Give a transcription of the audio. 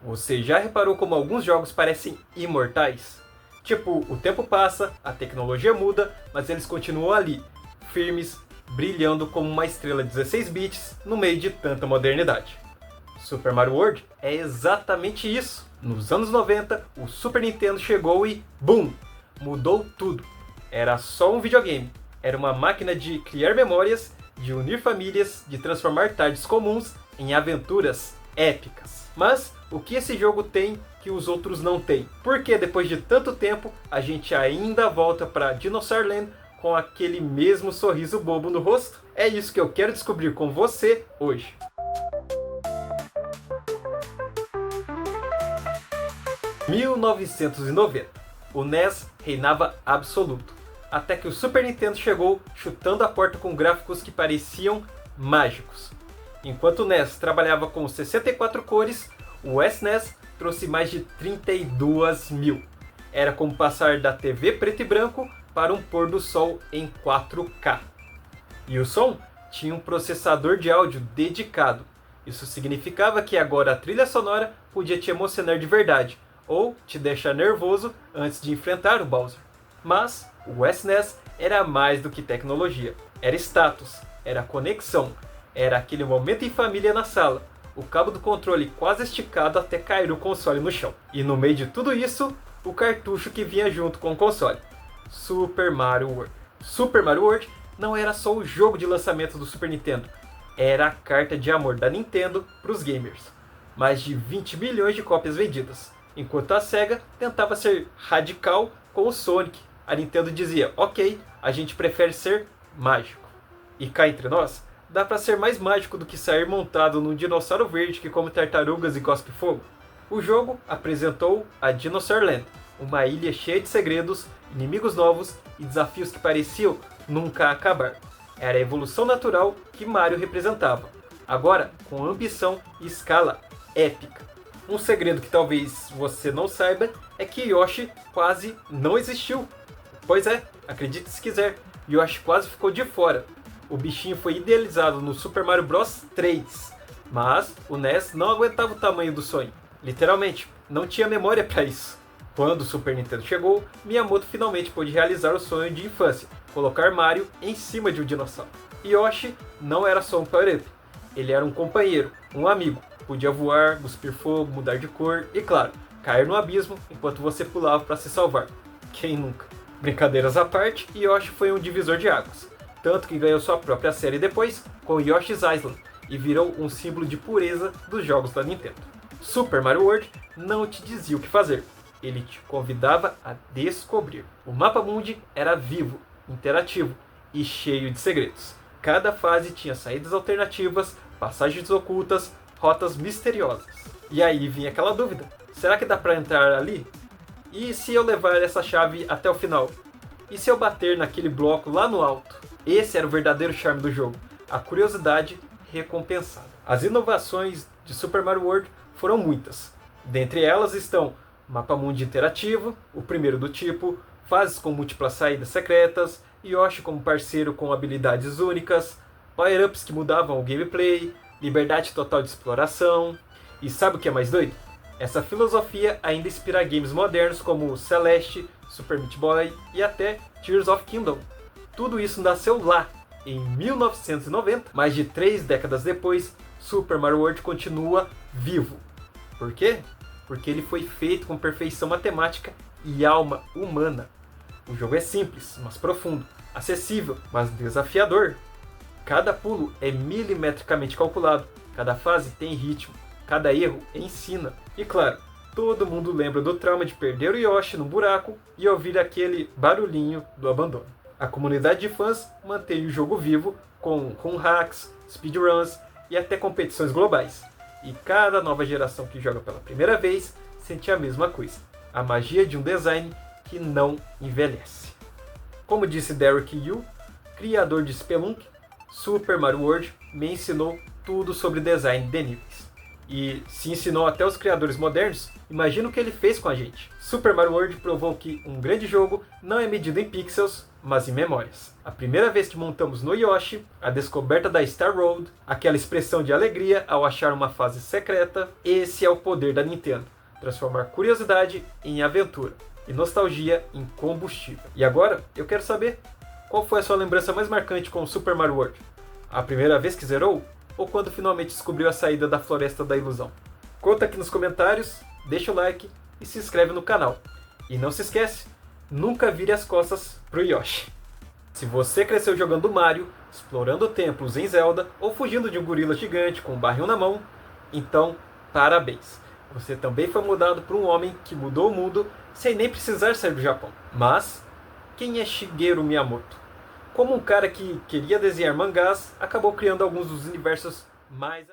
Você já reparou como alguns jogos parecem imortais? Tipo, o tempo passa, a tecnologia muda, mas eles continuam ali, firmes, brilhando como uma estrela de 16 bits no meio de tanta modernidade. Super Mario World é exatamente isso. Nos anos 90, o Super Nintendo chegou e BUM! Mudou tudo. Era só um videogame. Era uma máquina de criar memórias, de unir famílias, de transformar tardes comuns em aventuras épicas. Mas o que esse jogo tem que os outros não têm? Por que depois de tanto tempo a gente ainda volta para Dinosaur Land com aquele mesmo sorriso bobo no rosto? É isso que eu quero descobrir com você hoje. Em 1990, o NES reinava absoluto, até que o Super Nintendo chegou chutando a porta com gráficos que pareciam mágicos. Enquanto o NES trabalhava com 64 cores, o SNES trouxe mais de 32 mil. Era como passar da TV preto e branco para um pôr do sol em 4K. E o som tinha um processador de áudio dedicado. Isso significava que agora a trilha sonora podia te emocionar de verdade, ou te deixar nervoso antes de enfrentar o Bowser. Mas o SNES era mais do que tecnologia. Era status, era conexão, era aquele momento em família na sala, o cabo do controle quase esticado até cair o console no chão. E no meio de tudo isso, o cartucho que vinha junto com o console. Super Mario World. Super Mario World não era só o jogo de lançamento do Super Nintendo, era a carta de amor da Nintendo para os gamers. Mais de 20 milhões de cópias vendidas. Enquanto a SEGA tentava ser radical com o Sonic, a Nintendo dizia, ok, a gente prefere ser mágico. E cá entre nós, dá pra ser mais mágico do que sair montado num dinossauro verde que come tartarugas e cospe fogo? O jogo apresentou a Dinosaur Land, uma ilha cheia de segredos, inimigos novos e desafios que pareciam nunca acabar. Era a evolução natural que Mario representava, agora com ambição e escala épica. Um segredo que talvez você não saiba é que Yoshi quase não existiu. Pois é, acredite se quiser, Yoshi quase ficou de fora. O bichinho foi idealizado no Super Mario Bros 3, mas o NES não aguentava o tamanho do sonho. Literalmente, não tinha memória para isso. Quando o Super Nintendo chegou, Miyamoto finalmente pôde realizar o sonho de infância, colocar Mario em cima de um dinossauro. Yoshi não era só um power-up, ele era um companheiro, um amigo. Podia voar, cuspir fogo, mudar de cor e, claro, cair no abismo enquanto você pulava para se salvar. Quem nunca? Brincadeiras à parte, Yoshi foi um divisor de águas. Tanto que ganhou sua própria série depois, com Yoshi's Island, e virou um símbolo de pureza dos jogos da Nintendo. Super Mario World não te dizia o que fazer, ele te convidava a descobrir. O mapa mundi era vivo, interativo e cheio de segredos. Cada fase tinha saídas alternativas, passagens ocultas, rotas misteriosas. E aí vinha aquela dúvida, será que dá pra entrar ali? E se eu levar essa chave até o final? E se eu bater naquele bloco lá no alto? Esse era o verdadeiro charme do jogo, a curiosidade recompensada. As inovações de Super Mario World foram muitas. Dentre elas estão mapa mundi interativo, o primeiro do tipo, fases com múltiplas saídas secretas, Yoshi como parceiro com habilidades únicas, power-ups que mudavam o gameplay, liberdade total de exploração. E sabe o que é mais doido? Essa filosofia ainda inspira games modernos como Celeste, Super Meat Boy e até Tears of Kingdom. Tudo isso nasceu lá, em 1990. Mais de 3 décadas depois, Super Mario World continua vivo. Por quê? Porque ele foi feito com perfeição matemática e alma humana. O jogo é simples, mas profundo, acessível, mas desafiador. Cada pulo é milimetricamente calculado, cada fase tem ritmo, cada erro ensina. E claro, todo mundo lembra do trauma de perder o Yoshi no buraco e ouvir aquele barulhinho do abandono. A comunidade de fãs mantém o jogo vivo com hacks, speedruns e até competições globais. E cada nova geração que joga pela primeira vez sente a mesma coisa, a magia de um design que não envelhece. Como disse Derek Yu, criador de Spelunk, Super Mario World me ensinou tudo sobre design de níveis. e se ensinou até os criadores modernos, imagina o que ele fez com a gente. Super Mario World provou que um grande jogo não é medido em pixels, mas em memórias. A primeira vez que montamos no Yoshi, a descoberta da Star Road, aquela expressão de alegria ao achar uma fase secreta, esse é o poder da Nintendo. Transformar curiosidade em aventura e nostalgia em combustível. E agora, eu quero saber, qual foi a sua lembrança mais marcante com o Super Mario World? A primeira vez que zerou? Ou quando finalmente descobriu a saída da Floresta da Ilusão? Conta aqui nos comentários, deixa o like e se inscreve no canal. E não se esquece, nunca vire as costas pro Yoshi. Se você cresceu jogando Mario, explorando templos em Zelda ou fugindo de um gorila gigante com um barril na mão, então parabéns! Você também foi mudado por um homem que mudou o mundo sem nem precisar sair do Japão. Mas quem é Shigeru Miyamoto? Como um cara que queria desenhar mangás, acabou criando alguns dos universos mais